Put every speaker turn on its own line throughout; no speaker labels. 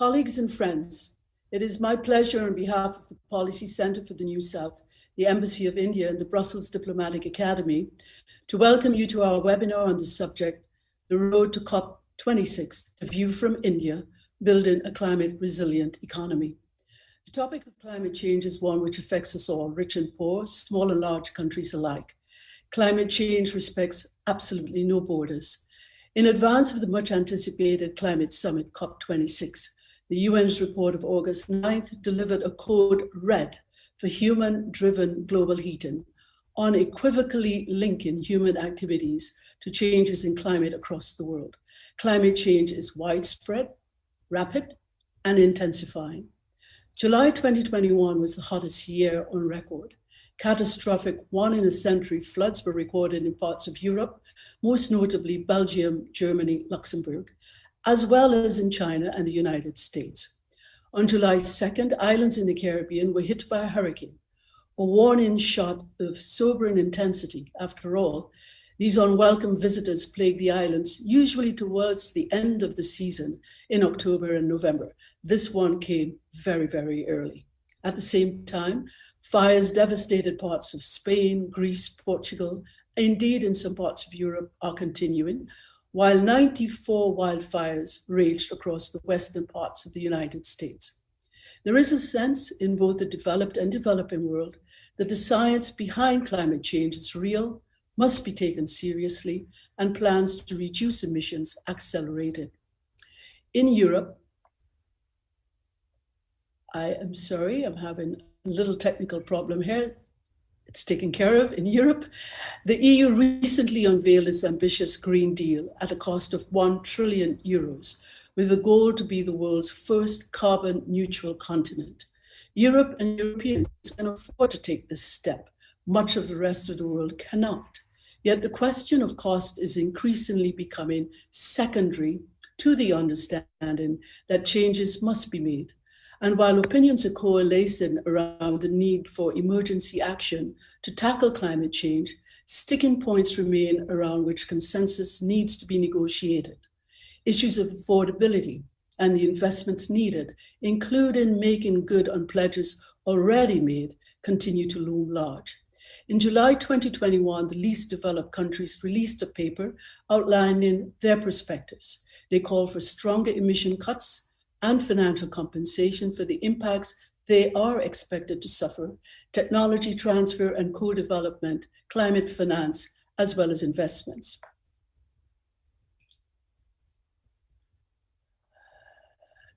Colleagues and friends, it is my pleasure on behalf of the Policy Centre for the New South, the Embassy of India and the Brussels Diplomatic Academy to welcome you to our webinar on the subject, The Road to COP26, A View from India, Building a Climate Resilient Economy. The topic of climate change is one which affects us all, rich and poor, small and large countries alike. Climate change respects absolutely no borders. In advance of the much anticipated climate summit, COP26, the UN's report of August 9th delivered a code red for human-driven global heating, unequivocally linking human activities to changes in climate across the world. Climate change is widespread, rapid, and intensifying. July 2021 was the hottest year on record. Catastrophic one-in-a-century floods were recorded in parts of Europe, most notably Belgium, Germany, Luxembourg, as well as in China and the United States. On July 2nd, islands in the Caribbean were hit by a hurricane, a warning shot of sobering intensity. After all, these unwelcome visitors plague the islands, usually towards the end of the season in October and November. This one came very, very early. At the same time, fires devastated parts of Spain, Greece, Portugal, indeed in some parts of Europe are continuing, while 94 wildfires raged across the western parts of the United States. There is a sense in both the developed and developing world that the science behind climate change is real, must be taken seriously, and plans to reduce emissions accelerated. In Europe, I'm sorry, I'm having a little technical problem here. It's taken care of. In Europe, the EU recently unveiled its ambitious Green Deal at a cost of €1 trillion, with a goal to be the world's first carbon neutral continent. Europe and Europeans can afford to take this step. Much of the rest of the world cannot. Yet the question of cost is increasingly becoming secondary to the understanding that changes must be made. And while opinions are coalescing around the need for emergency action to tackle climate change, sticking points remain around which consensus needs to be negotiated. Issues of affordability and the investments needed, including making good on pledges already made, continue to loom large. In July 2021, the least developed countries released a paper outlining their perspectives. They call for stronger emission cuts and financial compensation for the impacts they are expected to suffer, technology transfer and co-development, climate finance, as well as investments.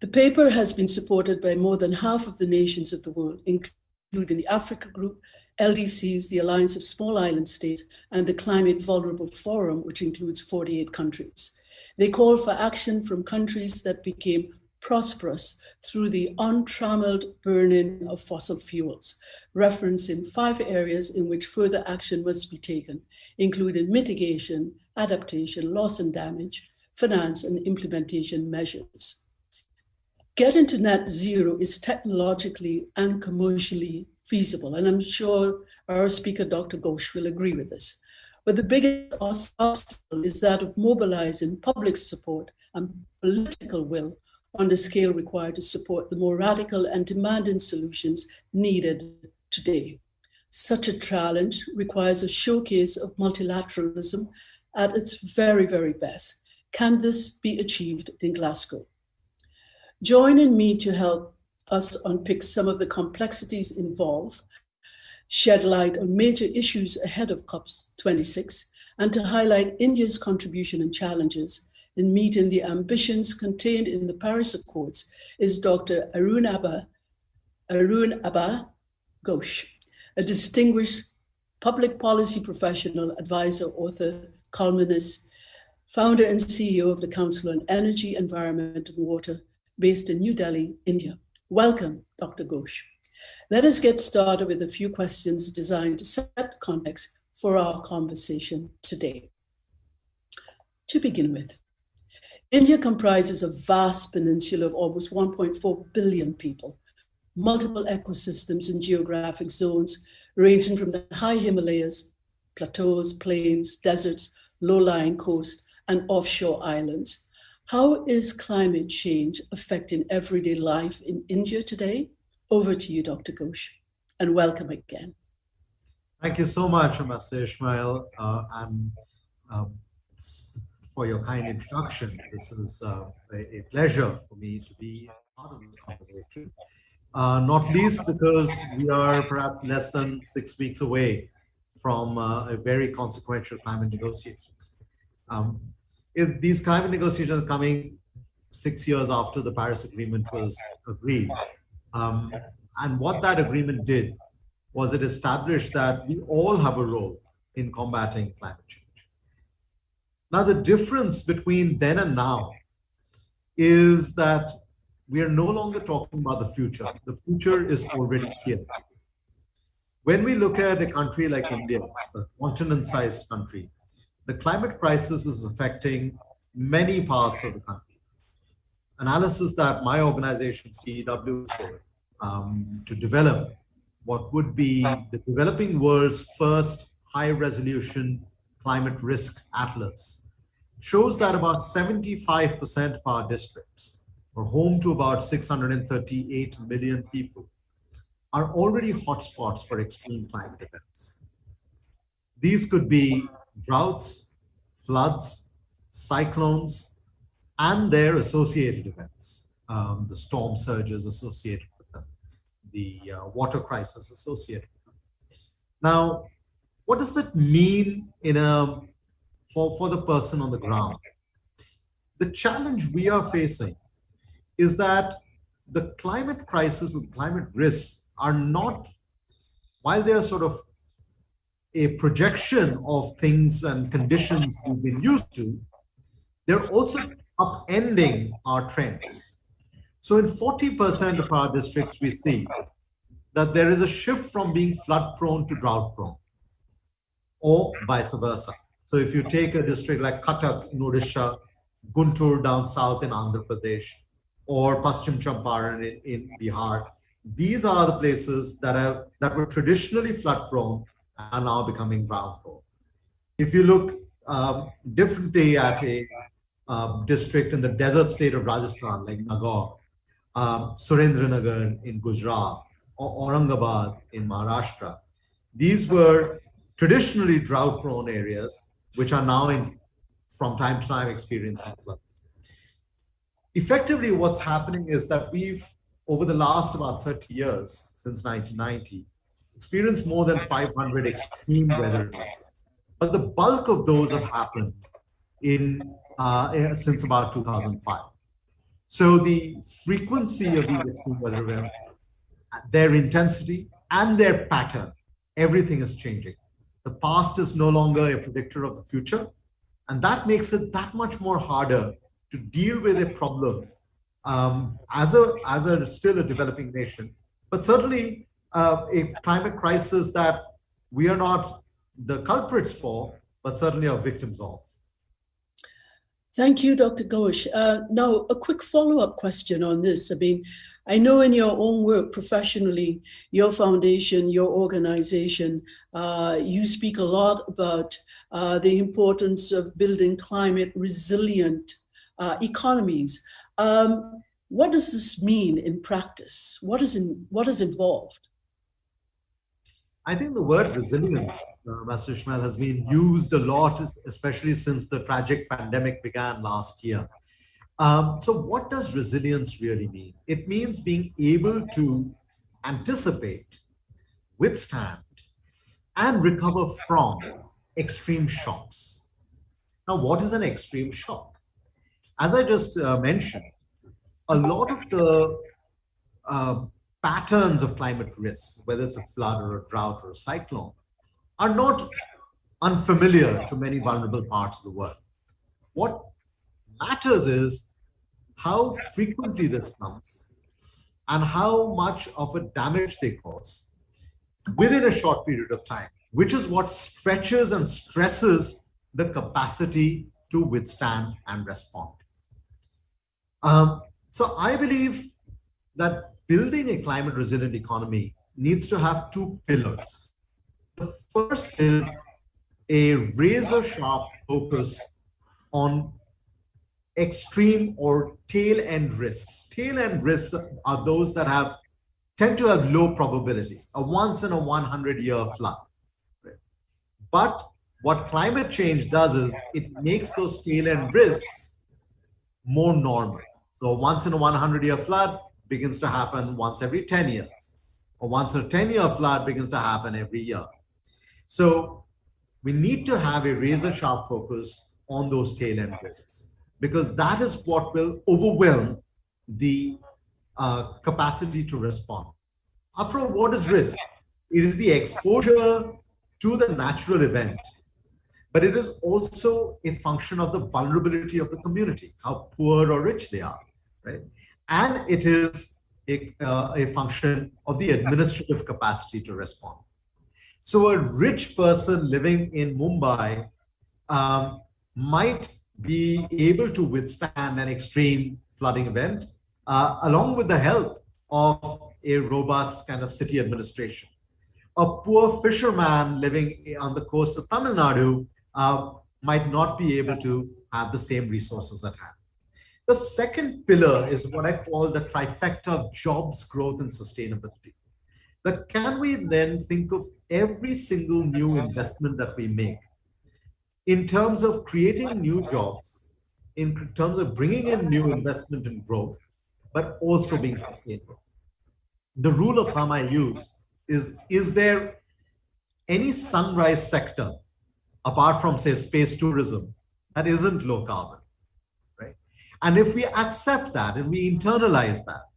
The paper has been supported by more than half of the nations of the world, including the Africa Group, LDCs, the Alliance of Small Island States, and the Climate Vulnerable Forum, which includes 48 countries. They call for action from countries that became prosperous through the untrammeled burning of fossil fuels, referencing 5 areas in which further action must be taken, including mitigation, adaptation, loss and damage, finance, and implementation measures. Getting to net zero is technologically and commercially feasible, and I'm sure our speaker, Dr. Ghosh, will agree with this. But the biggest obstacle is that of mobilizing public support and political will on the scale required to support the more radical and demanding solutions needed today. Such a challenge requires a showcase of multilateralism at its very, very best. Can this be achieved in Glasgow? Joining me to help us unpick some of the complexities involved, shed light on major issues ahead of COP26, and to highlight India's contribution and challenges in meeting the ambitions contained in the Paris Accords is Dr. Arun Abha Ghosh, a distinguished public policy professional, advisor, author, columnist, founder and CEO of the Council on Energy, Environment and Water, based in New Delhi, India. Welcome, Dr. Ghosh. Let us get started with a few questions designed to set the context for our conversation today. To begin with, India comprises a vast peninsula of almost 1.4 billion people, multiple ecosystems and geographic zones ranging from the high Himalayas, plateaus, plains, deserts, low-lying coast, and offshore islands. How is climate change affecting everyday life in India today? Over to you, Dr. Ghosh, and welcome again.
Thank you so much, Mr. Ishmael, and um, for your kind introduction. This is a pleasure for me to be part of this conversation, not least because we are perhaps less than 6 weeks away from a very consequential climate negotiations. Um, if these climate negotiations are coming 6 years after the Paris Agreement was agreed, um, and what that agreement did was it established that we all have a role in combating climate change. Now, the difference between then and now is that we are no longer talking about the future. The future is already here. When we look at a country like India, a continent-sized country, the climate crisis is affecting many parts of the country. Analysis that my organization, CEW, is doing to develop what would be the developing world's first high-resolution climate risk atlas shows that about 75% of our districts, or home to about 638 million people, are already hotspots for extreme climate events. These could be droughts, floods, cyclones, and their associated events, the storm surges associated with them, the water crisis associated with them. Now, what does that mean for the person on the ground? The challenge we are facing is that the climate crisis and climate risks are not, while they are sort of a projection of things and conditions we've been used to, they're also upending our trends. So in 40% of our districts, we see that there is a shift from being flood prone to drought prone, or vice versa. So if you take a district like Cuttack in Odisha, Guntur down south in Andhra Pradesh, or Paschim Champaran in Bihar, these are the places that were traditionally flood prone and are now becoming drought prone. If you look differently at a district in the desert state of Rajasthan, like Nagaur, Surendranagar in Gujarat, or Aurangabad in Maharashtra, these were traditionally drought-prone areas, which are now from time to time experiencing floods. Effectively, what's happening is that we've, over the last about 30 years, since 1990, experienced more than 500 extreme weather events. But the bulk of those have happened since about 2005. So the frequency of these extreme weather events, their intensity and their pattern, everything is changing. The past is no longer a predictor of the future, and that makes it that much more harder to deal with a problem as a still a developing nation, but certainly a climate crisis that we are not the culprits for, but certainly are victims of.
Thank you, Dr. Ghosh. Now, a quick follow-up question on this. I mean, I know in your own work professionally, your foundation, your organization, you speak a lot about the importance of building climate resilient economies. What does this mean in practice? What is involved?
I think the word resilience, Master Ishmael, has been used a lot, especially since the tragic pandemic began last year. So what does resilience really mean? It means being able to anticipate, withstand, and recover from extreme shocks. Now, what is an extreme shock? As I just mentioned, a lot of the patterns of climate risks, whether it's a flood or a drought or a cyclone, are not unfamiliar to many vulnerable parts of the world. What matters is how frequently this comes and how much of a damage they cause within a short period of time, which is what stretches and stresses the capacity to withstand and respond. So I believe that building a climate resilient economy needs to have two pillars. The first is a razor sharp focus on extreme or tail end risks. Tail end risks are those that tend to have low probability, a once in a 100-year flood. Right? But what climate change does is it makes those tail end risks more normal. So once in a 100-year flood begins to happen once every 10 years. A once in a 10-year flood begins to happen every year. So we need to have a razor sharp focus on those tail end risks, because that is what will overwhelm the capacity to respond. After all, what is risk? It is the exposure to the natural event, but it is also a function of the vulnerability of the community, how poor or rich they are, right? And it is a function of the administrative capacity to respond. So a rich person living in Mumbai might be able to withstand an extreme flooding event, along with the help of a robust kind of city administration. A poor fisherman living on the coast of Tamil Nadu might not be able to have the same resources at hand. The second pillar is what I call the trifecta of jobs, growth, and sustainability. That can we then think of every single new investment that we make in terms of creating new jobs, in terms of bringing in new investment and growth, but also being sustainable. The rule of thumb I use is there any sunrise sector, apart from, say, space tourism, that isn't low carbon, right? And if we accept that and we internalize that,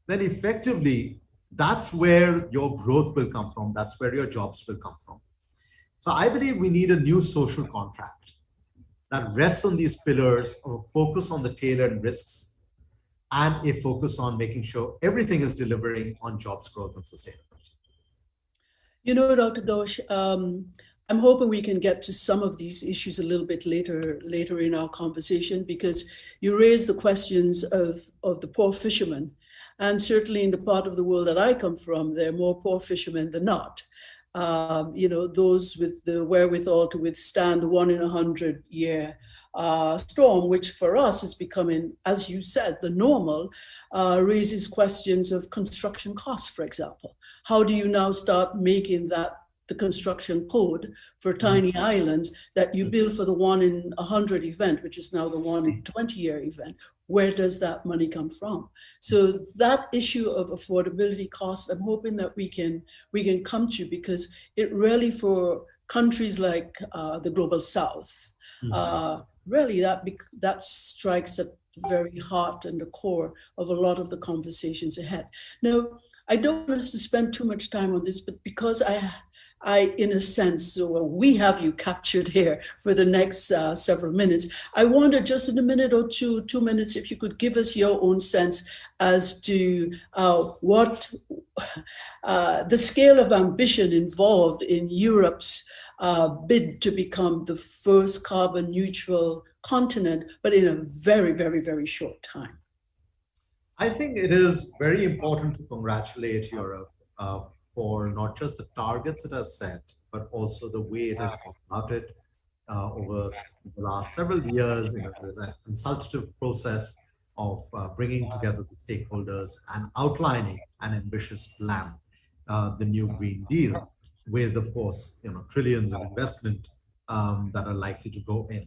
then effectively, that's where your growth will come from. That's where your jobs will come from. So I believe we need a new social contract that rests on these pillars of a focus on the tail end risks and a focus on making sure everything is delivering on jobs, growth, and sustainability.
You know, Dr. Ghosh, I'm hoping we can get to some of these issues a little bit later in our conversation, because you raised the questions of the poor fishermen. And certainly in the part of the world that I come from, there are more poor fishermen than not. Those with the wherewithal to withstand the 1 in 100-year storm, which for us is becoming, as you said, the normal, raises questions of construction costs, for example. How do you now start making that the construction code for tiny islands that you build for the 1 in 100 event, which is now the 1 in 20-year event? Where does that money come from? So that issue of affordability cost, I'm hoping that we can come to, because it really, for countries like the global South, really that strikes at the very heart and the core of a lot of the conversations ahead. Now, I don't want us to spend too much time on this, but because I, in a sense, we have you captured here for the next several minutes. I wonder, just in a minute or 2 minutes, if you could give us your own sense as to what the scale of ambition involved in Europe's bid to become the first carbon neutral continent, but in a very, very, very short time.
I think it is very important to congratulate Europe for not just the targets it has set, but also the way it has gone about it over the last several years. There's a consultative process of bringing together the stakeholders and outlining an ambitious plan, the new Green Deal, with, of course, trillions of investment that are likely to go in.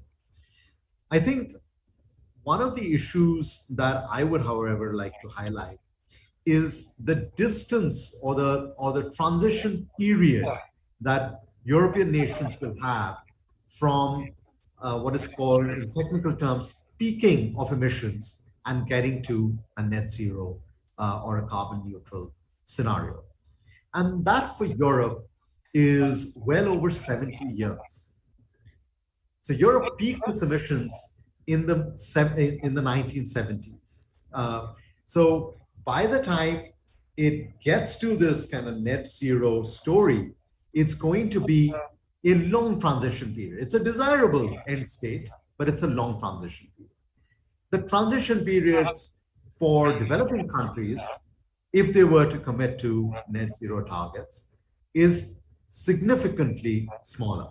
I think one of the issues that I would, however, like to highlight is the distance or the transition period that European nations will have from what is called, in technical terms, peaking of emissions and getting to a net zero or a carbon neutral scenario. And that for Europe is well over 70 years. So Europe peaked its emissions in the 1970s. So by the time it gets to this kind of net zero story, it's going to be a long transition period. It's a desirable end state, but it's a long transition period. The transition periods for developing countries, if they were to commit to net zero targets, is significantly smaller.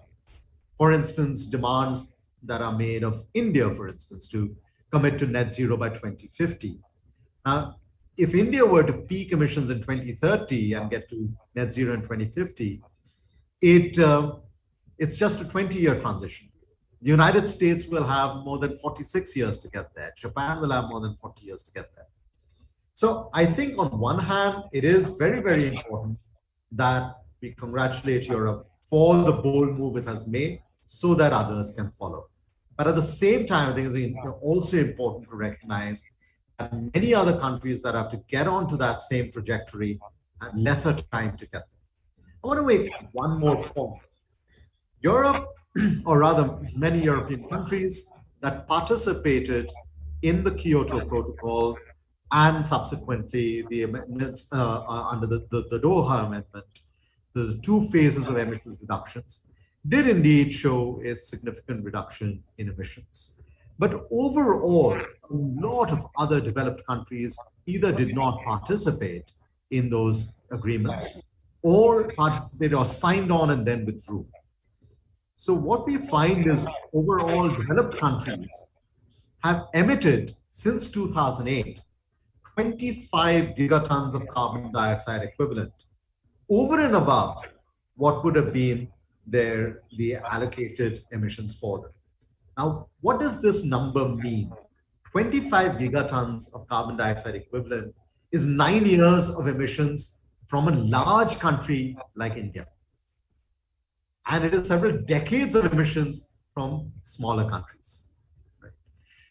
For instance, demands that are made of India, for instance, to commit to net zero by 2050. Now, if India were to peak emissions in 2030 and get to net zero in 2050, it's just a 20-year transition. The United States will have more than 46 years to get there. Japan will have more than 40 years to get there. So I think on one hand, it is very, very important that we congratulate Europe for the bold move it has made so that others can follow. But at the same time, I think it's also important to recognize that many other countries that have to get onto that same trajectory have lesser time to get there. I want to make one more point. Europe, or rather many European countries that participated in the Kyoto Protocol and subsequently the amendments under the Doha Amendment, the two phases of emissions reductions, did indeed show a significant reduction in emissions. But overall, a lot of other developed countries either did not participate in those agreements or participated or signed on and then withdrew. So what we find is overall developed countries have emitted since 2008 25 gigatons of carbon dioxide equivalent over and above what would have been the allocated emissions for them. Now, what does this number mean? 25 gigatons of carbon dioxide equivalent is 9 years of emissions from a large country like India. And it is several decades of emissions from smaller countries. Right?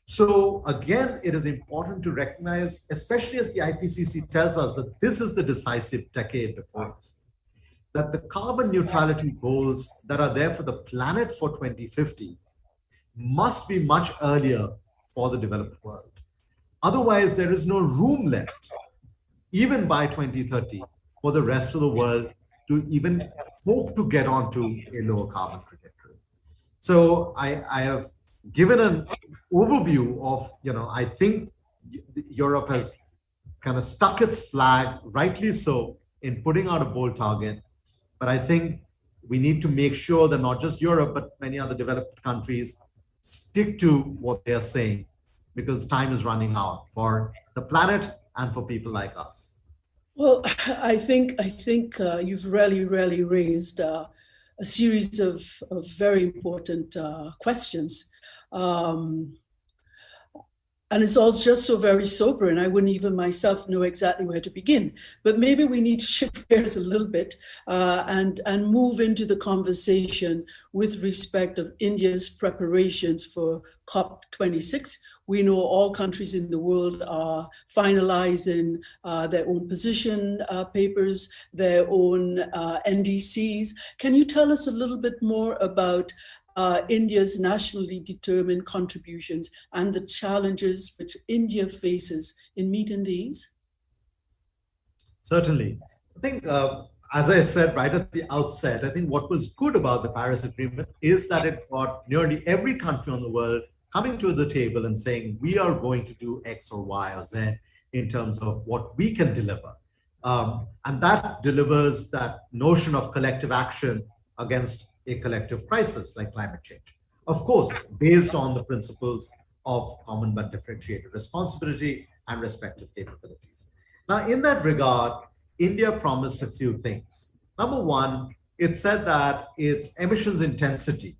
So again, it is important to recognize, especially as the IPCC tells us that this is the decisive decade before us, that the carbon neutrality goals that are there for the planet for 2050 must be much earlier for the developed world. Otherwise, there is no room left, even by 2030, for the rest of the world to even hope to get onto a lower carbon trajectory. So I have given an overview of, I think Europe has kind of stuck its flag, rightly so, in putting out a bold target. But I think we need to make sure that not just Europe, but many other developed countries stick to what they're saying, because time is running out for the planet and for people like us.
Well, I think you've really raised a series of very important questions. And it's all just so very sobering. I wouldn't even myself know exactly where to begin. But maybe we need to shift gears a little bit and move into the conversation with respect of India's preparations for COP26. We know all countries in the world are finalizing their own position papers, their own NDCs. Can you tell us a little bit more about India's nationally determined contributions and the challenges which India faces in meeting these?
Certainly. I think, as I said right at the outset, I think what was good about the Paris Agreement is that it brought nearly every country on the world coming to the table and saying, we are going to do X or Y or Z in terms of what we can deliver. And that delivers that notion of collective action against a collective crisis like climate change. Of course, based on the principles of common but differentiated responsibility and respective capabilities. Now, in that regard, India promised a few things. Number one, it said that its emissions intensity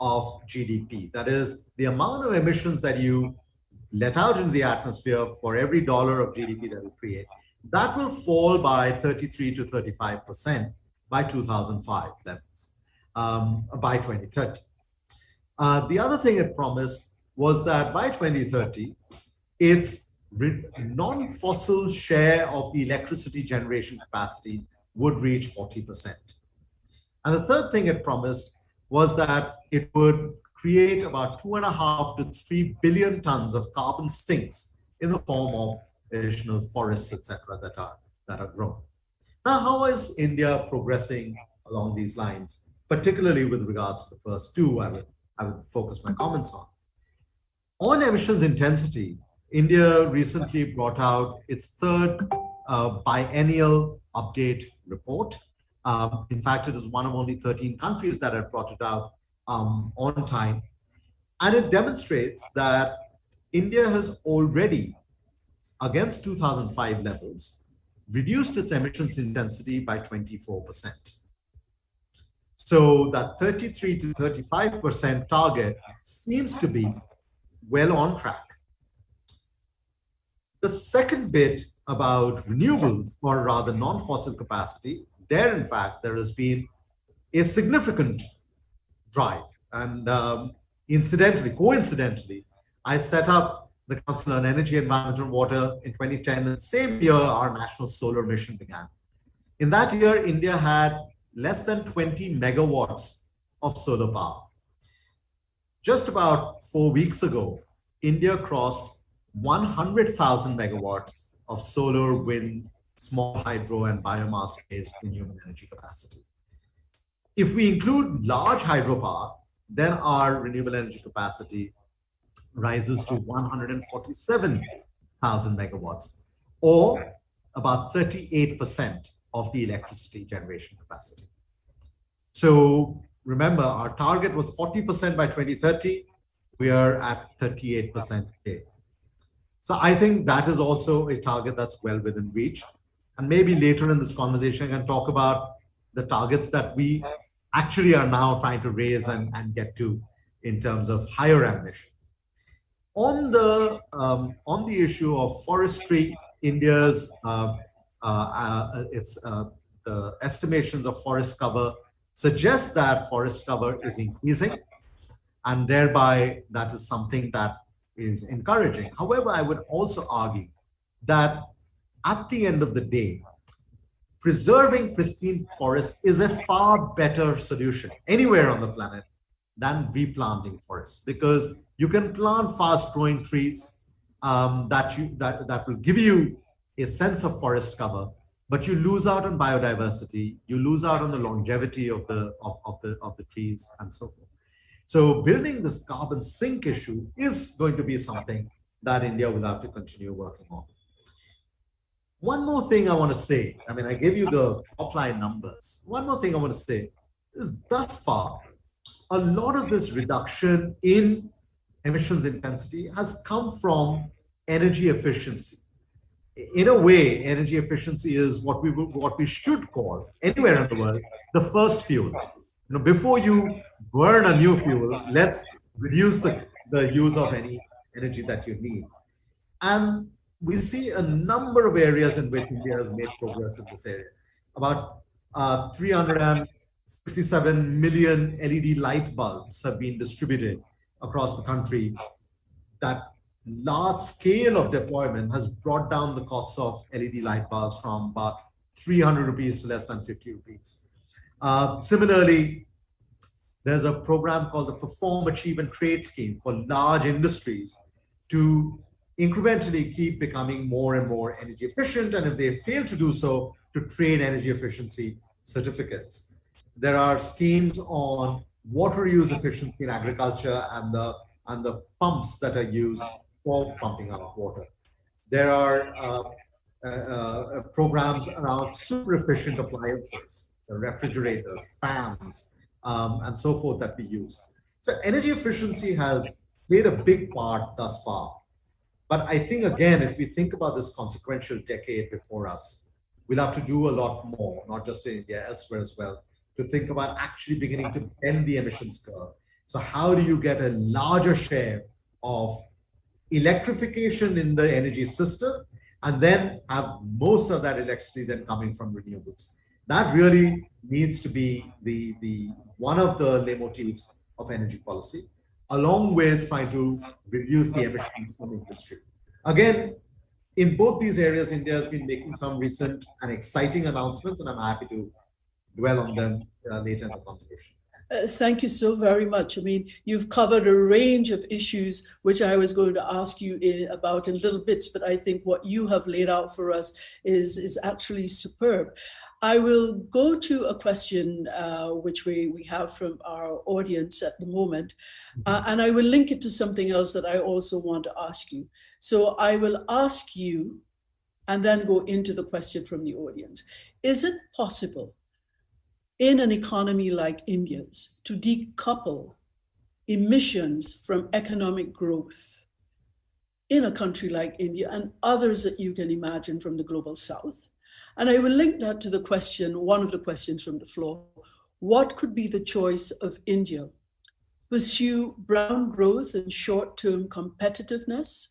of GDP, that is the amount of emissions that you let out into the atmosphere for every dollar of GDP that you create, that will fall by 33 to 35% by 2005 levels. By 2030. The other thing it promised was that by 2030, its non-fossil share of the electricity generation capacity would reach 40%. And the third thing it promised was that it would create about 2.5 to 3 billion tons of carbon sinks in the form of additional forests, etc., that are grown. Now, how is India progressing along these lines? Particularly with regards to the first two, I would focus my comments on. On emissions intensity, India recently brought out its third biennial update report. In fact, it is one of only 13 countries that have brought it out on time. And it demonstrates that India has already, against 2005 levels, reduced its emissions intensity by 24%. So that 33 to 35% target seems to be well on track. The second bit about renewables, or rather non-fossil capacity, there in fact, there has been a significant drive. And coincidentally, I set up the Council on Energy, Environment and Water in 2010, and the same year our national solar mission began. In that year, India had less than 20 megawatts of solar power. Just about 4 weeks ago, India crossed 100,000 megawatts of solar, wind, small hydro, and biomass-based renewable energy capacity. If we include large hydropower, then our renewable energy capacity rises to 147,000 megawatts, or about 38% of the electricity generation capacity. So remember, our target was 40% by 2030. We are at 38% today. So I think that is also a target that's well within reach. And maybe later in this conversation, I can talk about the targets that we actually are now trying to raise and get to in terms of higher ambition. On the issue of forestry, India's the estimations of forest cover suggest that forest cover is increasing, and thereby that is something that is encouraging. However, I would also argue that at the end of the day, preserving pristine forests is a far better solution anywhere on the planet than replanting forests, because you can plant fast-growing trees that will give you a sense of forest cover, but you lose out on biodiversity, you lose out on the longevity of the trees and so forth. So building this carbon sink issue is going to be something that India will have to continue working on. One more thing I want to say, I mean, I gave you the top line numbers. One more thing I want to say is, thus far, a lot of this reduction in emissions intensity has come from energy efficiency. In a way, energy efficiency is what we should call, anywhere in the world, the first fuel. Before you burn a new fuel, let's reduce the use of any energy that you need. And we see a number of areas in which India has made progress in this area. About 367 million LED light bulbs have been distributed across the country. That large scale of deployment has brought down the costs of LED light bulbs from about 300 rupees to less than 50 rupees. Similarly, there's a program called the Perform, Achieve and Trade Scheme for large industries to incrementally keep becoming more and more energy efficient, and if they fail to do so, to trade energy efficiency certificates. There are schemes on water use efficiency in agriculture and the pumps that are used for pumping out water. There are programs around super efficient appliances, refrigerators, fans, and so forth that we use. So energy efficiency has played a big part thus far. But I think, again, if we think about this consequential decade before us, we'll have to do a lot more, not just in India, elsewhere as well, to think about actually beginning to bend the emissions curve. So how do you get a larger share of electrification in the energy system, and then have most of that electricity then coming from renewables? That really needs to be the one of the leitmotifs of energy policy, along with trying to reduce the emissions from industry. Again, in both these areas, India has been making some recent and exciting announcements, and I'm happy to dwell on them later in the conversation.
Thank you so very much. I mean, you've covered a range of issues which I was going to ask you about in little bits, but I think what you have laid out for us is actually superb. I will go to a question which we have from our audience at the moment, and I will link it to something else that I also want to ask you. So I will ask you and then go into the question from the audience. Is it possible in an economy like India's to decouple emissions from economic growth? in a country like India and others that you can imagine from the global south? And I will link that to the question, one of the questions from the floor. What could be the choice of India? Pursue brown growth and short-term competitiveness,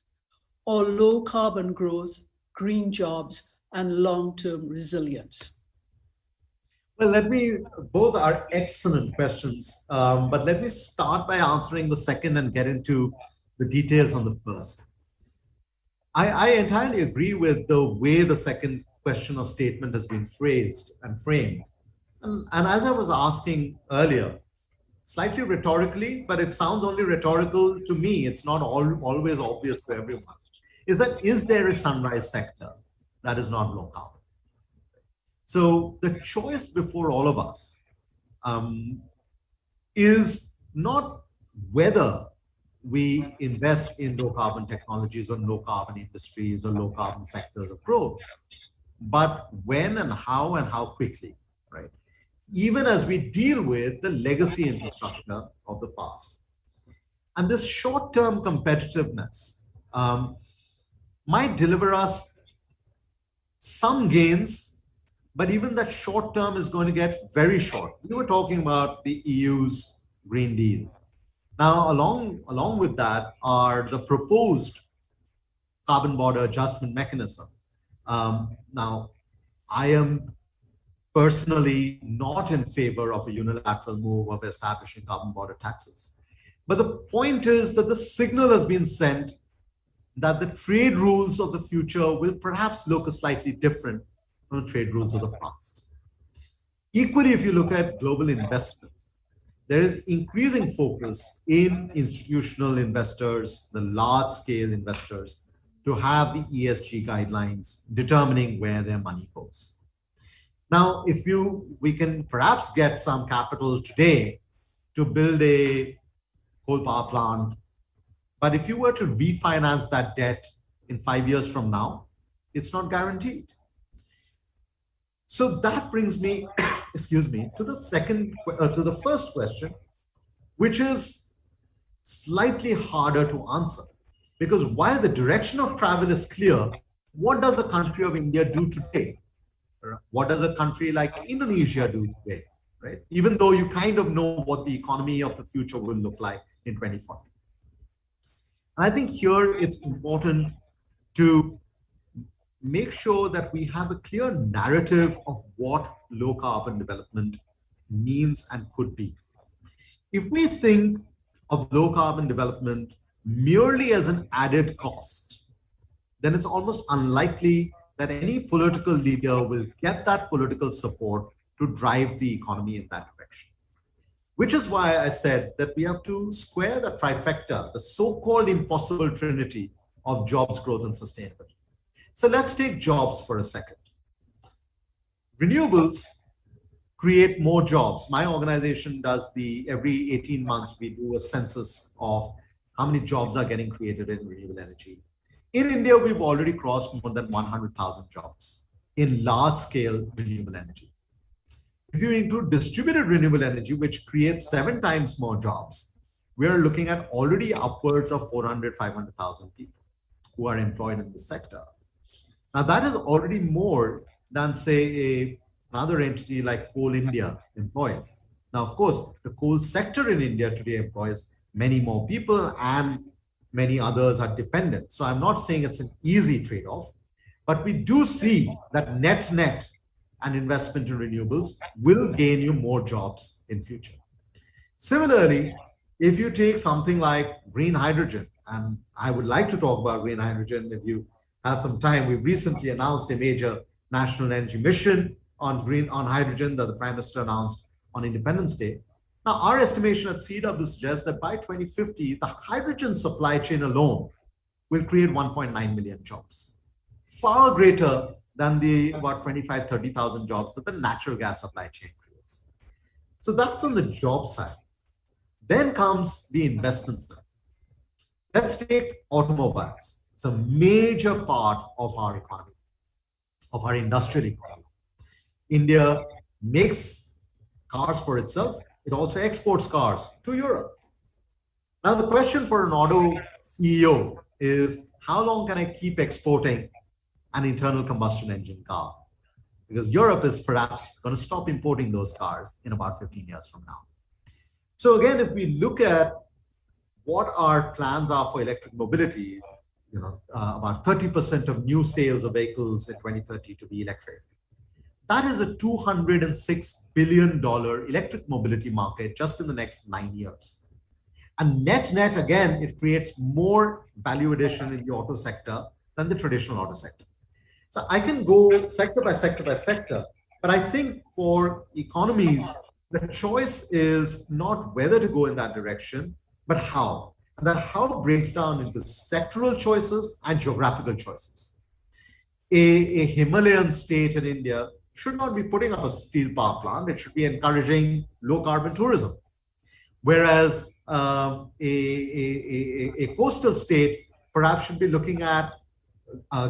or low carbon growth, green jobs, and long-term resilience?
Well, both are excellent questions, but let me start by answering the second and get into the details on the first. I entirely agree with the way the second question or statement has been phrased and framed. And as I was asking earlier, slightly rhetorically, but it sounds only rhetorical to me, it's not always obvious to everyone, is there a sunrise sector that is not low carbon? So the choice before all of us is not whether we invest in low carbon technologies or low carbon industries or low carbon sectors of growth, but when and how quickly, right? Even as we deal with the legacy infrastructure of the past. And this short-term competitiveness might deliver us some gains, but even that short term is going to get very short. We were talking about the EU's Green Deal. Now, along with that are the proposed carbon border adjustment mechanism. Now, I am personally not in favor of a unilateral move of establishing carbon border taxes. But the point is that the signal has been sent that the trade rules of the future will perhaps look slightly different from the trade rules of the past. Equally, if you look at global investment, there is increasing focus in institutional investors, the large-scale investors, to have the ESG guidelines determining where their money goes. Now, we can perhaps get some capital today to build a coal power plant, but if you were to refinance that debt in 5 years from now, it's not guaranteed. So that brings me, excuse me, to the first question, which is slightly harder to answer. Because while the direction of travel is clear, what does a country of India do today? What does a country like Indonesia do today, right? Even though you kind of know what the economy of the future will look like in 2040. I think here it's important to make sure that we have a clear narrative of what low carbon development means and could be. If we think of low carbon development merely as an added cost, then it's almost unlikely that any political leader will get that political support to drive the economy in that direction. Which is why I said that we have to square the trifecta, the so-called impossible trinity of jobs, growth, and sustainability. So let's take jobs for a second. Renewables create more jobs. My organization does every 18 months, we do a census of how many jobs are getting created in renewable energy. In India, we've already crossed more than 100,000 jobs in large-scale renewable energy. If you include distributed renewable energy, which creates 7 times more jobs, we are looking at already upwards of 400, 500,000 people who are employed in the sector. Now, that is already more than, say, another entity like Coal India employs. Now, of course, the coal sector in India today employs many more people and many others are dependent. So I'm not saying it's an easy trade-off, but we do see that net an investment in renewables will gain you more jobs in future. Similarly, if you take something like green hydrogen, and I would like to talk about green hydrogen if you have some time. We've recently announced a major national energy mission on hydrogen that the Prime Minister announced on Independence Day. Now, our estimation at CW suggests that by 2050, the hydrogen supply chain alone will create 1.9 million jobs, far greater than the about 25, 30,000 jobs that the natural gas supply chain creates. So that's on the job side. Then comes the investment side. Let's take automobiles. It's a major part of our economy, of our industrial economy. India makes cars for itself. It also exports cars to Europe. Now, the question for an auto CEO is, how long can I keep exporting an internal combustion engine car? Because Europe is perhaps going to stop importing those cars in about 15 years from now. So again, if we look at what our plans are for electric mobility, about 30% of new sales of vehicles in 2030 to be electric. That is a $206 billion electric mobility market just in the next 9 years. And net, again, it creates more value addition in the auto sector than the traditional auto sector. So I can go sector by sector by sector, but I think for economies, the choice is not whether to go in that direction, but how. And that how breaks down into sectoral choices and geographical choices. A Himalayan state in India should not be putting up a steel power plant. It should be encouraging low carbon tourism. Whereas a coastal state perhaps should be looking at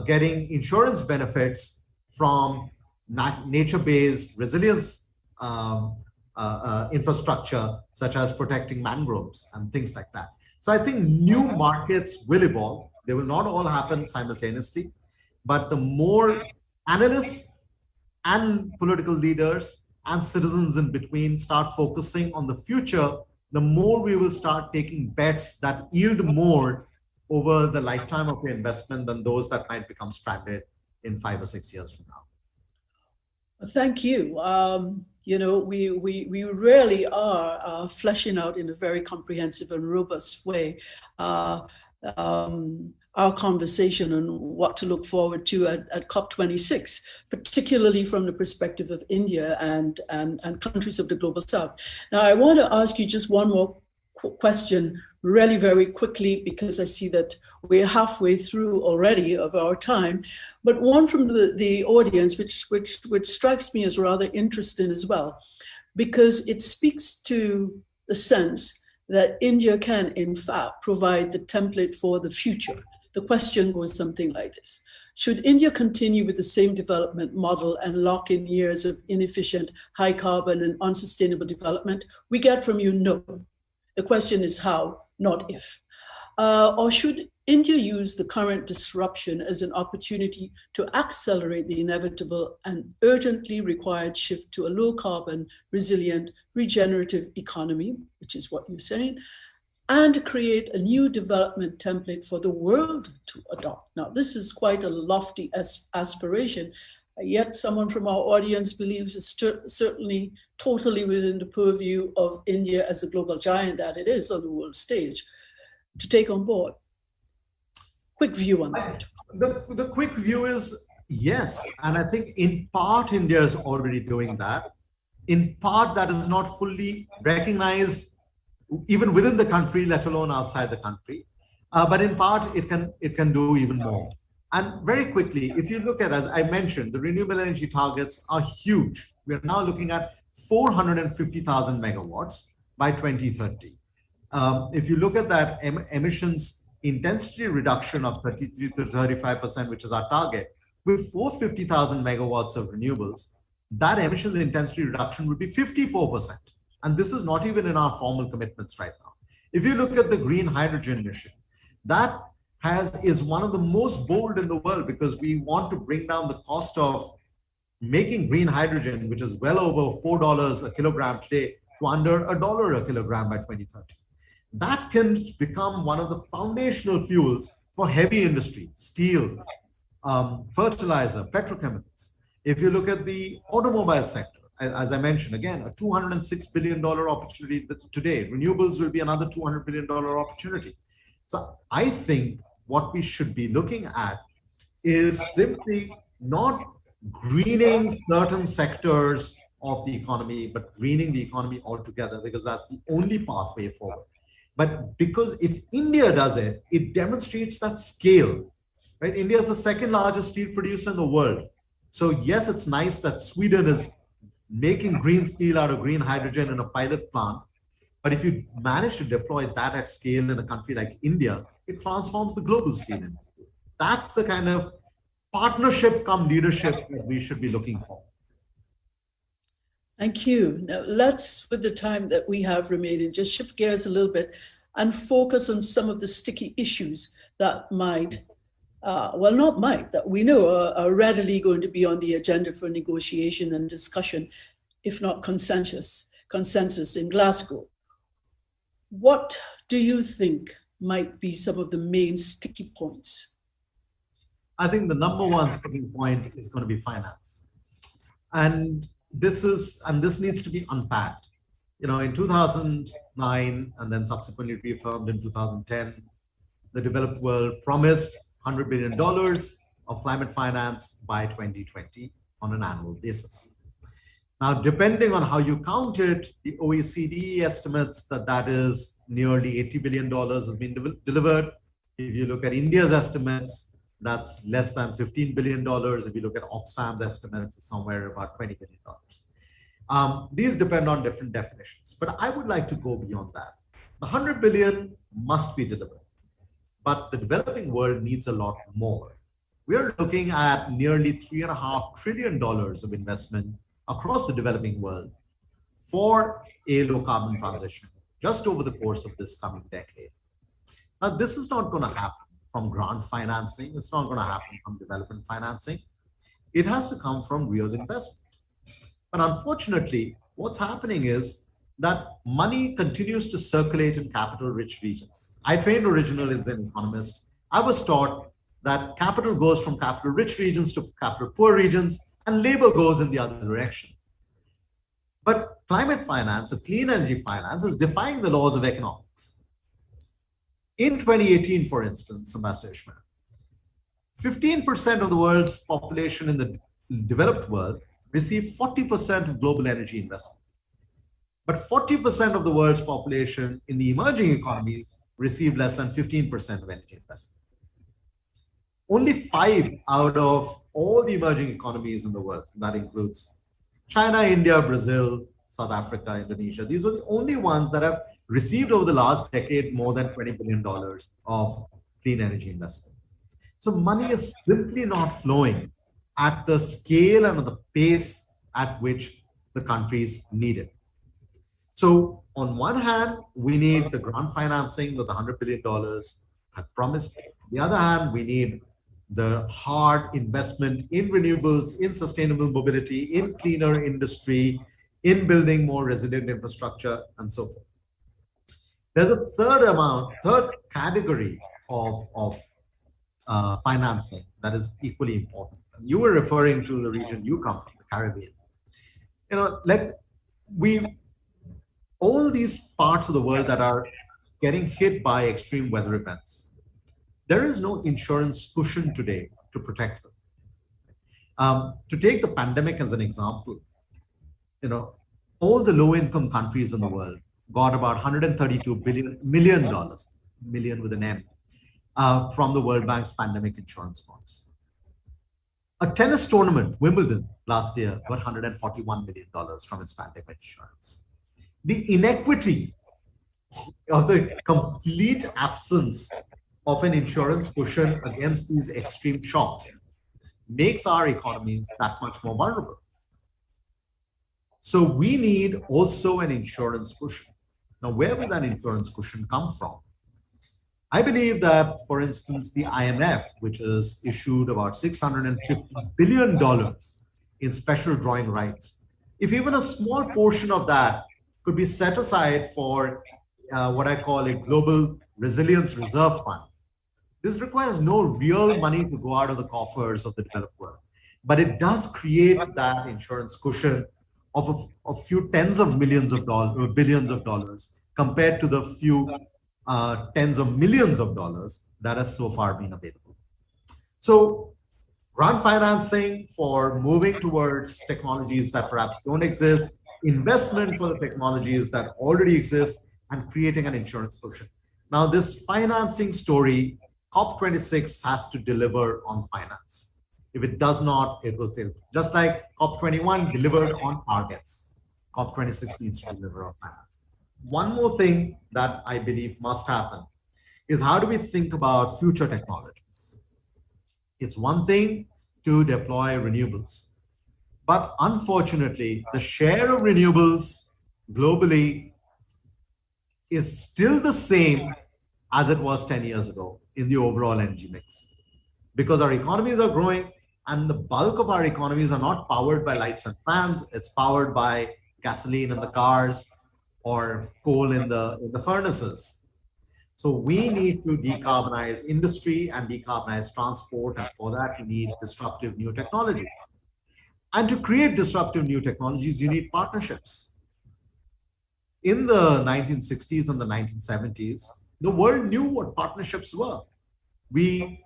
getting insurance benefits from nature-based resilience infrastructure, such as protecting mangroves and things like that. So I think new markets will evolve. They will not all happen simultaneously, but the more analysts and political leaders and citizens in between start focusing on the future, the more we will start taking bets that yield more over the lifetime of the investment than those that might become stranded in 5 or 6 years from now.
Thank you. We really are fleshing out in a very comprehensive and robust way our conversation on what to look forward to at COP26, particularly from the perspective of India and countries of the Global South. Now, I want to ask you just one more question really very quickly, because I see that we're halfway through already of our time, but one from the audience, which strikes me as rather interesting as well, because it speaks to the sense that India can, in fact, provide the template for the future. The question goes something like this: should India continue with the same development model and lock in years of inefficient, high carbon and unsustainable development? We get from you, no. The question is how, not if. Or should India use the current disruption as an opportunity to accelerate the inevitable and urgently required shift to a low carbon, resilient, regenerative economy, which is what you're saying, and create a new development template for the world to adopt? Now, this is quite a lofty aspiration, yet someone from our audience believes it's certainly totally within the purview of India as the global giant that it is on the world stage to take on board. Quick view on that.
The quick view is yes. And I think in part, India is already doing that. In part, that is not fully recognized even within the country, let alone outside the country. But in part, it can do even more. And very quickly, if you look at, as I mentioned, the renewable energy targets are huge. We are now looking at 450,000 megawatts by 2030. If you look at that emissions intensity reduction of 33 to 35%, which is our target, with 450,000 megawatts of renewables, that emissions intensity reduction would be 54%. And this is not even in our formal commitments right now. If you look at the green hydrogen mission, that is one of the most bold in the world, because we want to bring down the cost of making green hydrogen, which is well over $4 a kilogram today, to under $1 a kilogram by 2030. That can become one of the foundational fuels for heavy industry, steel, fertilizer, petrochemicals. If you look at the automobile sector, as I mentioned, again, a $206 billion opportunity today. Renewables will be another $200 billion opportunity. So I think what we should be looking at is simply not greening certain sectors of the economy, but greening the economy altogether, because that's the only pathway forward. But because if India does it, it demonstrates that scale, right? India is the second largest steel producer in the world. So yes, it's nice that Sweden is making green steel out of green hydrogen in a pilot plant. But if you manage to deploy that at scale in a country like India, it transforms the global steel industry. That's the kind of partnership come leadership that we should be looking for.
Thank you. Now let's, with the time that we have remaining, just shift gears a little bit and focus on some of the sticky issues that might well, not might, that we know are readily going to be on the agenda for negotiation and discussion, if not consensus in Glasgow. What do you think might be some of the main sticky points?
I think the number one sticking point is going to be finance. And this needs to be unpacked. In 2009 and then subsequently reaffirmed in 2010, the developed world promised $100 billion of climate finance by 2020 on an annual basis. Now, depending on how you count it, the OECD estimates that is nearly $80 billion has been delivered. If you look at India's estimates, that's less than $15 billion. If you look at Oxfam's estimates, it's somewhere about $20 billion. These depend on different definitions, but I would like to go beyond that. The 100 billion must be delivered, but the developing world needs a lot more. We are looking at nearly $3.5 trillion of investment across the developing world for a low carbon transition just over the course of this coming decade. Now, this is not going to happen from grant financing. It's not going to happen from development financing. It has to come from real investment. But unfortunately, what's happening is that money continues to circulate in capital-rich regions. I trained originally as an economist. I was taught that capital goes from capital-rich regions to capital-poor regions, and labor goes in the other direction. But climate finance, or clean energy finance, is defying the laws of economics. In 2018, for instance, Ambassador Ishmael, 15% of the world's population in the developed world received 40% of global energy investment. But 40% of the world's population in the emerging economies received less than 15% of energy investment. Only 5 out of all the emerging economies in the world, that includes China, India, Brazil, South Africa, Indonesia, these were the only ones that have received over the last decade more than $20 billion of clean energy investment. So money is simply not flowing at the scale and at the pace at which the countries need it. So on one hand, we need the grant financing that the $100 billion had promised. On the other hand, we need the hard investment in renewables, in sustainable mobility, in cleaner industry, in building more resilient infrastructure, and so forth. There's a third category of financing that is equally important. You were referring to the region you come from, the Caribbean. All these parts of the world that are getting hit by extreme weather events, there is no insurance cushion today to protect them. To take the pandemic as an example, all the low-income countries in the world got about $132 million with an M, from the World Bank's pandemic insurance bonds. A tennis tournament, Wimbledon, last year got $141 million from its pandemic insurance. The inequity of the complete absence of an insurance cushion against these extreme shocks makes our economies that much more vulnerable. So we need also an insurance cushion. Now, where will that insurance cushion come from? I believe that, for instance, the IMF, which has issued about $650 billion in special drawing rights, if even a small portion of that could be set aside for what I call a global resilience reserve fund. This requires no real money to go out of the coffers of the developed world, but it does create that insurance cushion of a few tens of millions of dollars, or billions of dollars, compared to the few tens of millions of dollars that has so far been available. So grant financing for moving towards technologies that perhaps don't exist, investment for the technologies that already exist, and creating an insurance cushion. Now, this financing story, COP26 has to deliver on finance. If it does not, it will fail. Just like COP21 delivered on targets, COP26 needs to deliver on finance. One more thing that I believe must happen is, how do we think about future technologies? It's one thing to deploy renewables, but unfortunately, the share of renewables globally is still the same as it was 10 years ago in the overall energy mix. because our economies are growing, and the bulk of our economies are not powered by lights and fans. It's powered by gasoline in the cars or coal in the furnaces. So we need to decarbonize industry and decarbonize transport, and for that we need disruptive new technologies. And to create disruptive new technologies, you need partnerships. In the 1960s and the 1970s, the world knew what partnerships were. We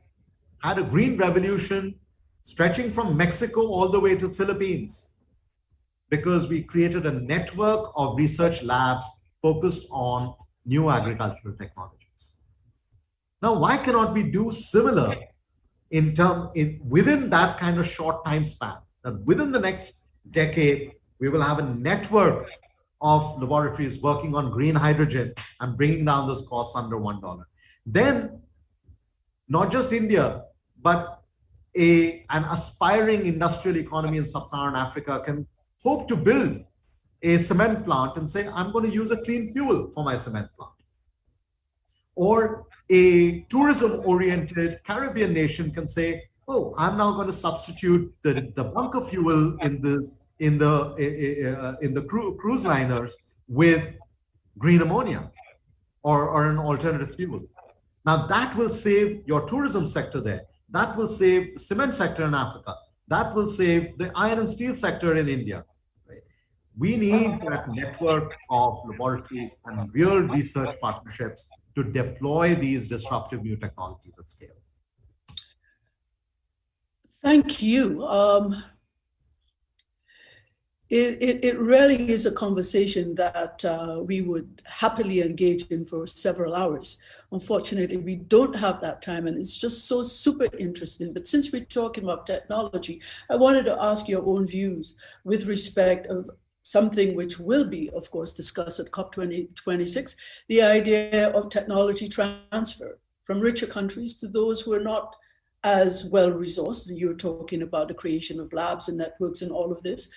had a green revolution stretching from Mexico all the way to Philippines, because we created a network of research labs focused on new agricultural technologies. Now, why cannot we do similar within that kind of short time span? That within the next decade, we will have a network of laboratories working on green hydrogen and bringing down those costs under $1. Then, not just India, but an aspiring industrial economy in sub-Saharan Africa can hope to build a cement plant and say, I'm going to use a clean fuel for my cement plant. Or a tourism-oriented Caribbean nation can say, oh, I'm now going to substitute the bunker fuel in the cruise liners with green ammonia or an alternative fuel. Now that will save your tourism sector there. That will save the cement sector in Africa. That will save the iron and steel sector in India. Right? We need that network of laboratories and real research partnerships to deploy these disruptive new technologies at scale.
Thank you. It really is a conversation that we would happily engage in for several hours. Unfortunately, we don't have that time, and it's just so super interesting. But since we're talking about technology, I wanted to ask your own views with respect of something which will be, of course, discussed at COP26, the idea of technology transfer from richer countries to those who are not as well resourced. And you're talking about the creation of labs and networks and all of this.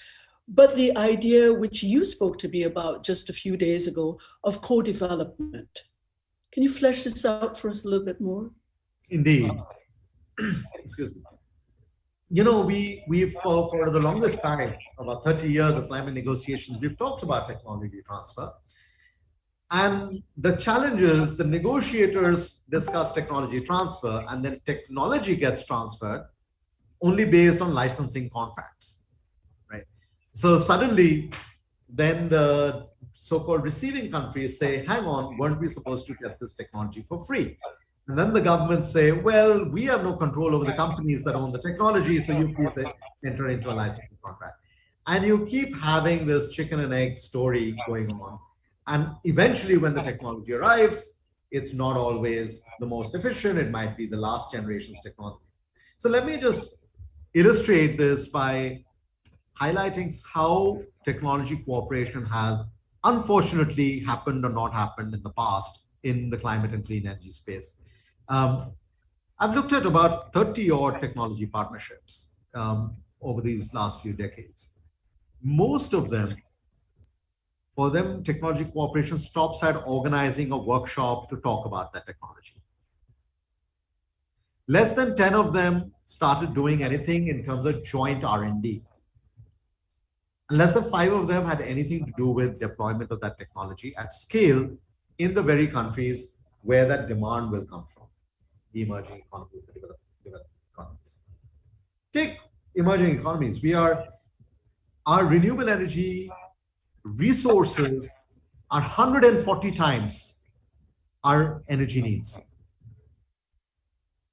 But the idea which you spoke to me about just a few days ago of co-development. Can you flesh this out for us a little bit more?
Indeed. Excuse me. You know, we've for the longest time, about 30 years of climate negotiations, we've talked about technology transfer. And the challenge is the negotiators discuss technology transfer, and then technology gets transferred only based on licensing contracts. So suddenly, then the so-called receiving countries say, hang on, weren't we supposed to get this technology for free? And then the governments say, well, we have no control over the companies that own the technology, so you please enter into a licensing contract. And you keep having this chicken and egg story going on. And eventually, when the technology arrives, it's not always the most efficient. It might be the last generation's technology. So let me just illustrate this by highlighting how technology cooperation has unfortunately happened or not happened in the past in the climate and clean energy space. I've looked at about 30 odd technology partnerships over these last few decades. Most of them, for them, technology cooperation stops at organizing a workshop to talk about that technology. Less than 10 of them started doing anything in terms of joint R&D. And less than 5 of them had anything to do with deployment of that technology at scale in the very countries where that demand will come from, the emerging economies, the developed economies. Take emerging economies. Our renewable energy resources are 140 times our energy needs.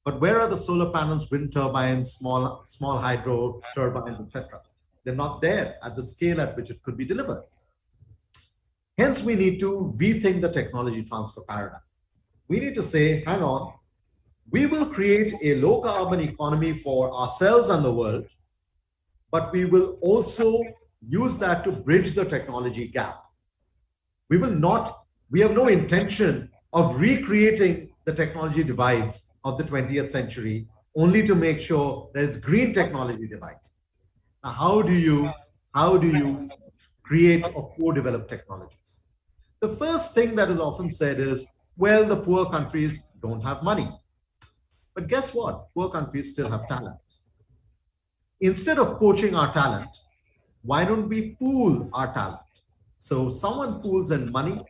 But where are the solar panels, wind turbines, small hydro turbines, etc.? They're not there at the scale at which it could be delivered. Hence, we need to rethink the technology transfer paradigm. We need to say, hang on, we will create a low carbon economy for ourselves and the world, but we will also use that to bridge the technology gap. We have no intention of recreating the technology divides of the 20th century only to make sure that it's green technology divide. Now, how do you create or co-develop technologies? The first thing that is often said is, well, the poor countries don't have money. But guess what? Poor countries still have talent. Instead of poaching our talent, why don't we pool our talent? So someone pools in money,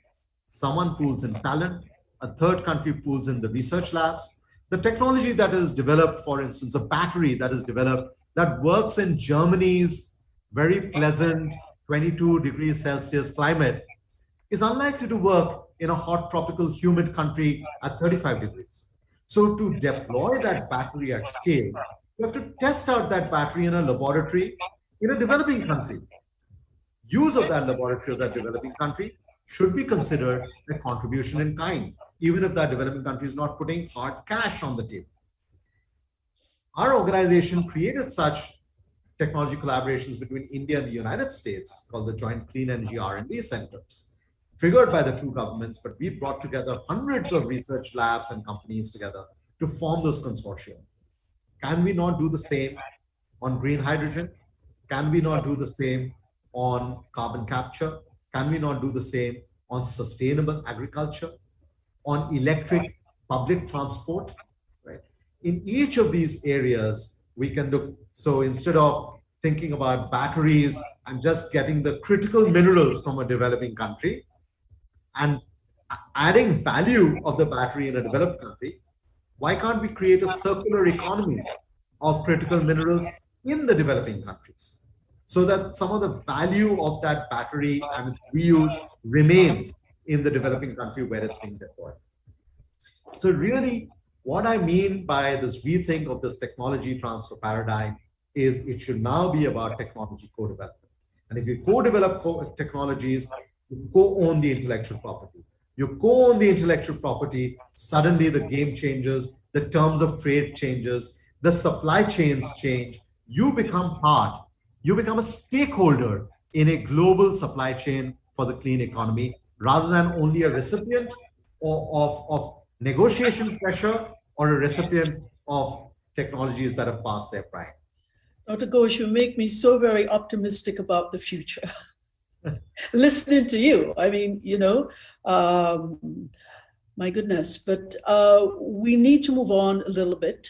someone pools in talent, a third country pools in the research labs. The technology that is developed, for instance, a battery that is developed that works in Germany's very pleasant 22 degrees Celsius climate is unlikely to work in a hot tropical humid country at 35 degrees. So to deploy that battery at scale, you have to test out that battery in a laboratory in a developing country. Use of that laboratory of that developing country should be considered a contribution in kind, even if that developing country is not putting hard cash on the table. Our organization created such technology collaborations between India and the United States called the Joint Clean Energy R&D Centers, triggered by the two governments, but we brought together hundreds of research labs and companies together to form those consortia. Can we not do the same on green hydrogen? Can we not do the same on carbon capture? Can we not do the same on sustainable agriculture, on electric public transport, right? In each of these areas, we can look. So instead of thinking about batteries and just getting the critical minerals from a developing country and adding value of the battery in a developed country, why can't we create a circular economy of critical minerals in the developing countries so that some of the value of that battery and its reuse remains in the developing country where it's being deployed? So really, what I mean by this rethink of this technology transfer paradigm is it should now be about technology co-development. And if you co-develop technologies, you co-own the intellectual property. You co-own the intellectual property, suddenly the game changes, the terms of trade changes, the supply chains change. You become part, you become a stakeholder in a global supply chain for the clean economy, rather than only a recipient of negotiation pressure or a recipient of technologies that have passed their prime.
Dr. Ghosh, you make me so very optimistic about the future. Listening to you, I mean, my goodness, but we need to move on a little bit.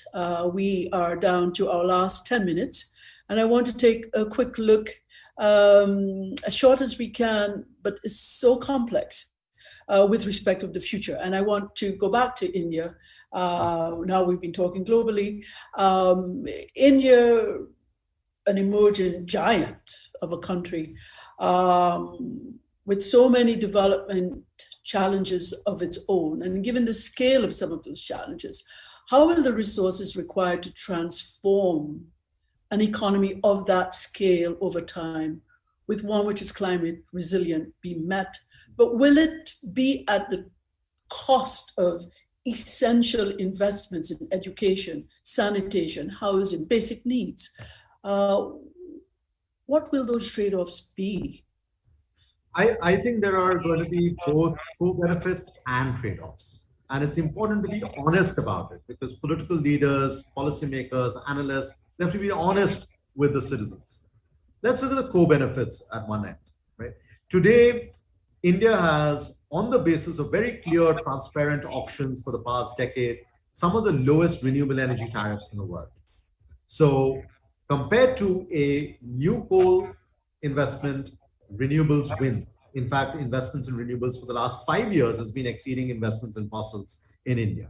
We are down to our last 10 minutes, and I want to take a quick look, as short as we can, but it's so complex with respect of the future. And I want to go back to India. Now we've been talking globally. India, an emerging giant of a country, with so many development challenges of its own. And given the scale of some of those challenges, how will the resources required to transform an economy of that scale over time with one which is climate resilient be met? But will it be at the cost of essential investments in education, sanitation, housing, basic needs? What will those trade-offs be?
I think there are going to be both co-benefits and trade-offs. And it's important to be honest about it, because political leaders, policymakers, analysts, they have to be honest with the citizens. Let's look at the co-benefits at one end, right? Today, India has, on the basis of very clear, transparent auctions for the past decade, some of the lowest renewable energy tariffs in the world. So compared to a new coal investment, renewables wins. In fact, investments in renewables for the last 5 years has been exceeding investments in fossils in India.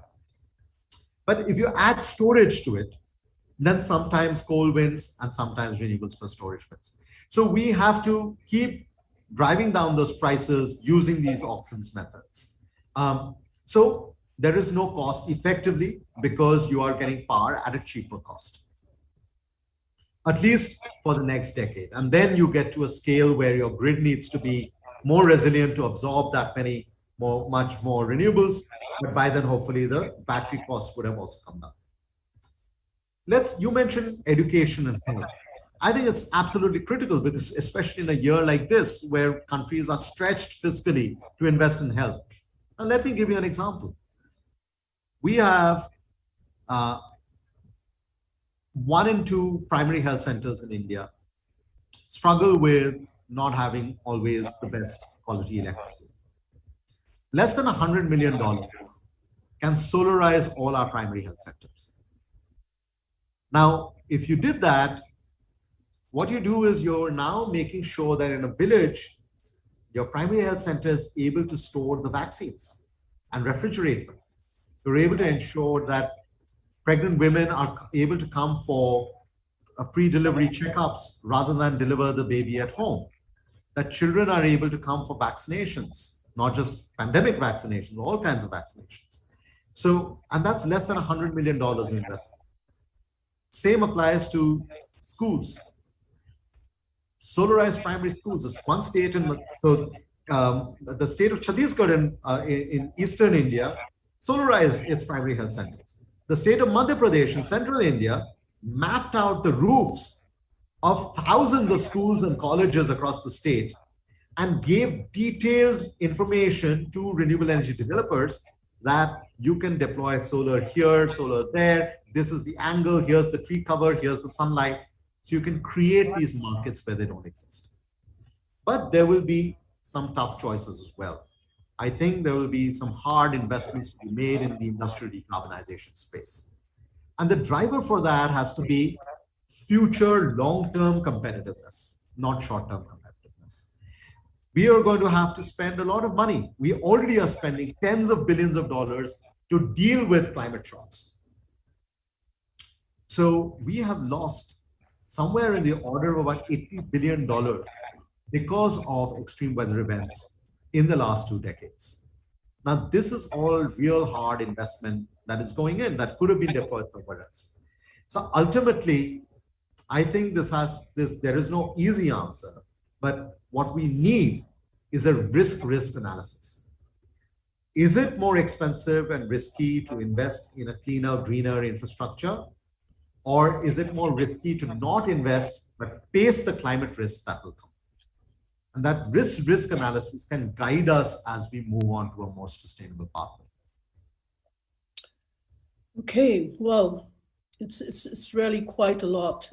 But if you add storage to it, then sometimes coal wins and sometimes renewables plus storage wins. So we have to keep driving down those prices using these auctions methods. So there is no cost effectively because you are getting power at a cheaper cost, at least for the next decade. And then you get to a scale where your grid needs to be more resilient to absorb that much more renewables. But by then, hopefully, the battery costs would have also come down. You mentioned education and health. I think it's absolutely critical, because especially in a year like this, where countries are stretched fiscally to invest in health. And let me give you an example. We have 1 in 2 primary health centers in India struggle with not having always the best quality electricity. Less than $100 million can solarize all our primary health centers. Now, if you did that, what you do is you're now making sure that in a village, your primary health center is able to store the vaccines and refrigerate them. You're able to ensure that pregnant women are able to come for pre-delivery checkups rather than deliver the baby at home. That children are able to come for vaccinations, not just pandemic vaccinations, all kinds of vaccinations. So, and that's less than $100 million in investment. Same applies to schools. Solarized primary schools is one state the state of Chhattisgarh in eastern India solarized its primary health centers. The state of Madhya Pradesh in central India mapped out the roofs of thousands of schools and colleges across the state and gave detailed information to renewable energy developers that you can deploy solar here, solar there, this is the angle, here's the tree cover, here's the sunlight. So you can create these markets where they don't exist. But there will be some tough choices as well. I think there will be some hard investments to be made in the industrial decarbonization space. And the driver for that has to be future long-term competitiveness, not short-term competitiveness. We are going to have to spend a lot of money. We already are spending tens of billions of dollars to deal with climate shocks. So we have lost somewhere in the order of about $80 billion because of extreme weather events in the last 2 decades. Now, this is all real hard investment that is going in that could have been deployed somewhere else. So ultimately, I think there is no easy answer, but what we need is a risk analysis. Is it more expensive and risky to invest in a cleaner, greener infrastructure? Or is it more risky to not invest, but face the climate risks that will come? And that risk analysis can guide us as we move on to a more sustainable pathway.
Okay, well, it's really quite a lot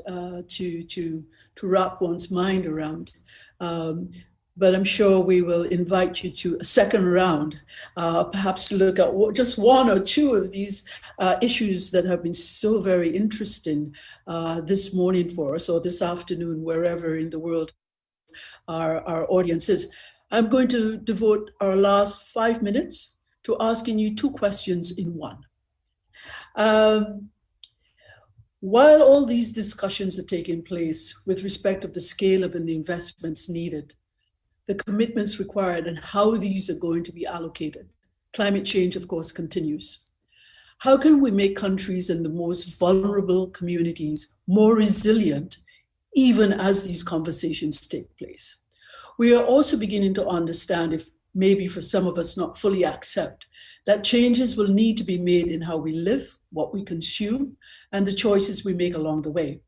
to wrap one's mind around. But I'm sure we will invite you to a second round, perhaps to look at just one or two of these issues that have been so very interesting this morning for us, or this afternoon, wherever in the world our audience is. I'm going to devote our last 5 minutes to asking you 2 questions in one. While all these discussions are taking place with respect of the scale of the investments needed, the commitments required, and how these are going to be allocated, climate change, of course, continues. How can we make countries and the most vulnerable communities more resilient, even as these conversations take place? We are also beginning to understand, if maybe for some of us not fully accept, that changes will need to be made in how we live, what we consume, and the choices we make along the way.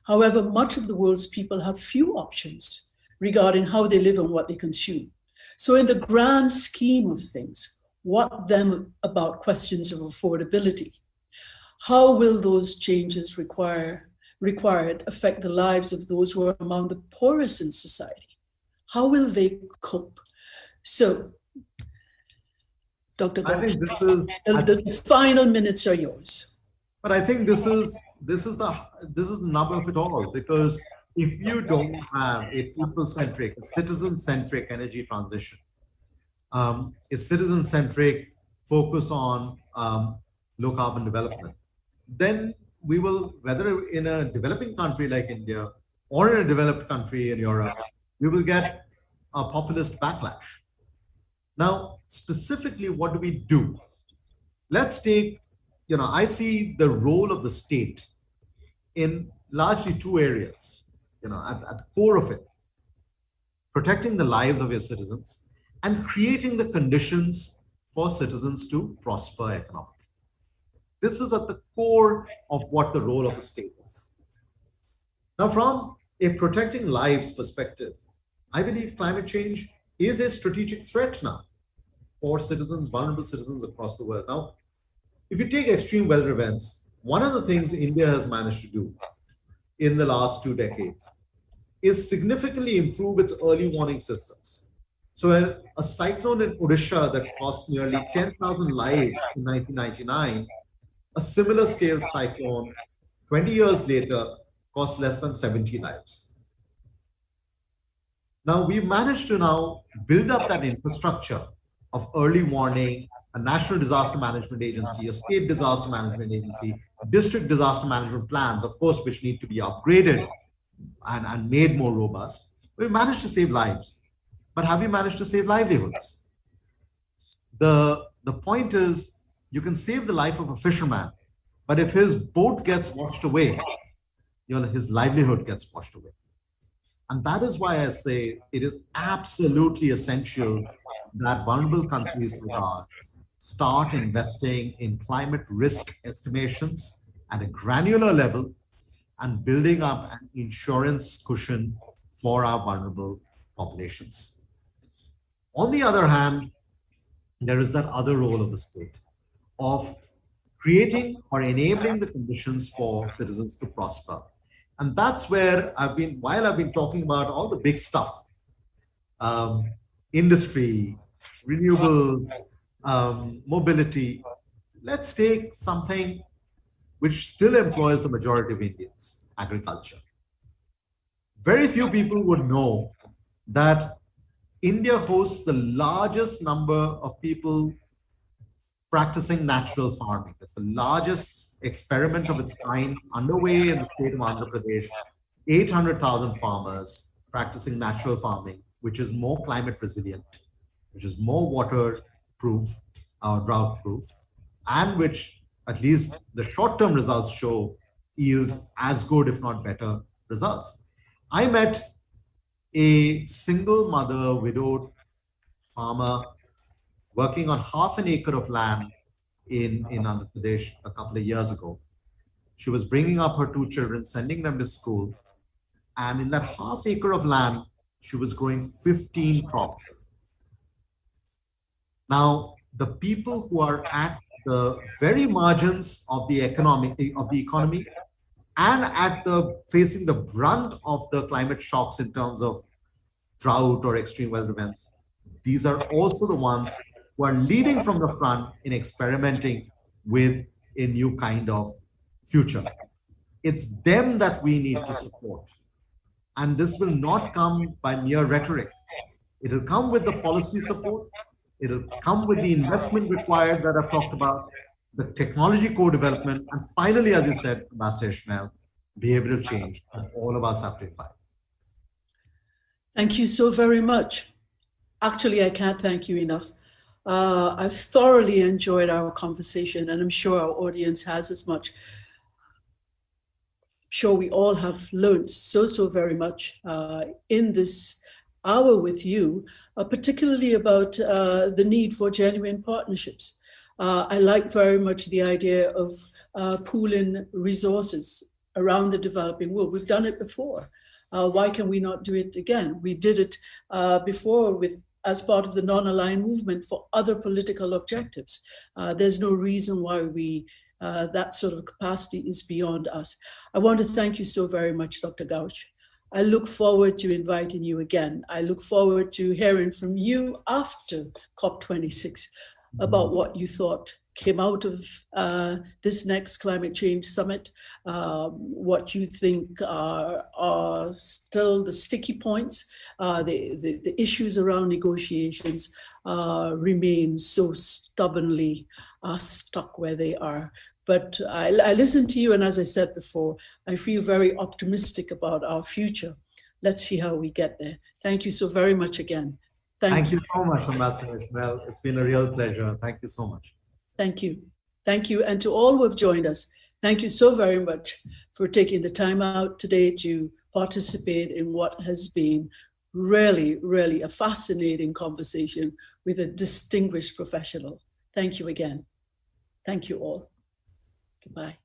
However, much of the world's people have few options regarding how they live and what they consume. So in the grand scheme of things, what then about questions of affordability? How will those changes required affect the lives of those who are among the poorest in society? How will they cope? So, Dr.
I think this is
the final minutes are yours.
But I think this is the nub of it all, because if you don't have a people-centric, a citizen-centric energy transition, a citizen-centric focus on low carbon development, then we will, whether in a developing country like India or in a developed country in Europe, we will get a populist backlash. Now, specifically, what do we do? Let's take, I see the role of the state in largely 2 areas, at the core of it: protecting the lives of your citizens and creating the conditions for citizens to prosper economically. This is at the core of what the role of the state is. Now, from a protecting lives perspective, I believe climate change is a strategic threat now for citizens, vulnerable citizens across the world. Now, if you take extreme weather events, one of the things India has managed to do in the last 2 decades is significantly improve its early warning systems. So a cyclone in Odisha that cost nearly 10,000 lives in 1999, a similar scale cyclone 20 years later, costs less than 70 lives. Now, we've managed to now build up that infrastructure of early warning, a national disaster management agency, a state disaster management agency, district disaster management plans, of course, which need to be upgraded and made more robust. We've managed to save lives. But have we managed to save livelihoods? The point is, you can save the life of a fisherman, but if his boat gets washed away, his livelihood gets washed away. And that is why I say it is absolutely essential that vulnerable countries like ours start investing in climate risk estimations at a granular level and building up an insurance cushion for our vulnerable populations. On the other hand, there is that other role of the state of creating or enabling the conditions for citizens to prosper. And that's where while I've been talking about all the big stuff, industry, renewables, mobility, let's take something which still employs the majority of Indians, agriculture. Very few people would know that India hosts the largest number of people practicing natural farming. It's the largest experiment of its kind underway in the state of Andhra Pradesh. 800,000 farmers practicing natural farming, which is more climate resilient, which is more water-proof, drought-proof, and which, at least the short-term results show, yields as good, if not better, results. I met a single mother, widowed farmer, working on half an acre of land in Andhra Pradesh a couple of years ago. She was bringing up her 2 children, sending them to school. And in that half acre of land, she was growing 15 crops. Now, the people who are at the very margins of the economy and at facing the brunt of the climate shocks in terms of drought or extreme weather events, these are also the ones who are leading from the front in experimenting with a new kind of future. It's them that we need to support. And this will not come by mere rhetoric. It'll come with the policy support. It'll come with the investment required that I've talked about, the technology co-development, and finally, as you said, Ambassador Ishmael, behavioral change that all of us have to imbibe.
Thank you so very much. Actually, I can't thank you enough. I've thoroughly enjoyed our conversation, and I'm sure our audience has as much. I'm sure we all have learned so very much in this hour with you, particularly about the need for genuine partnerships. I like very much the idea of pooling resources around the developing world. We've done it before. Why can we not do it again? We did it before as part of the non-aligned movement for other political objectives. There's no reason why that sort of capacity is beyond us. I want to thank you so very much, Dr. Gauch. I look forward to inviting you again. I look forward to hearing from you after COP26 about what you thought came out of this next climate change summit, what you think are still the sticky points, the issues around negotiations remain so stubbornly stuck where they are. But I listen to you, and as I said before, I feel very optimistic about our future. Let's see how we get there. Thank you so very much again.
Thank you so much, Ambassador Ishmael. It's been a real pleasure. Thank you so much.
Thank you. Thank you. And to all who have joined us, thank you so very much for taking the time out today to participate in what has been really a fascinating conversation with a distinguished professional. Thank you again. Thank you all. Goodbye.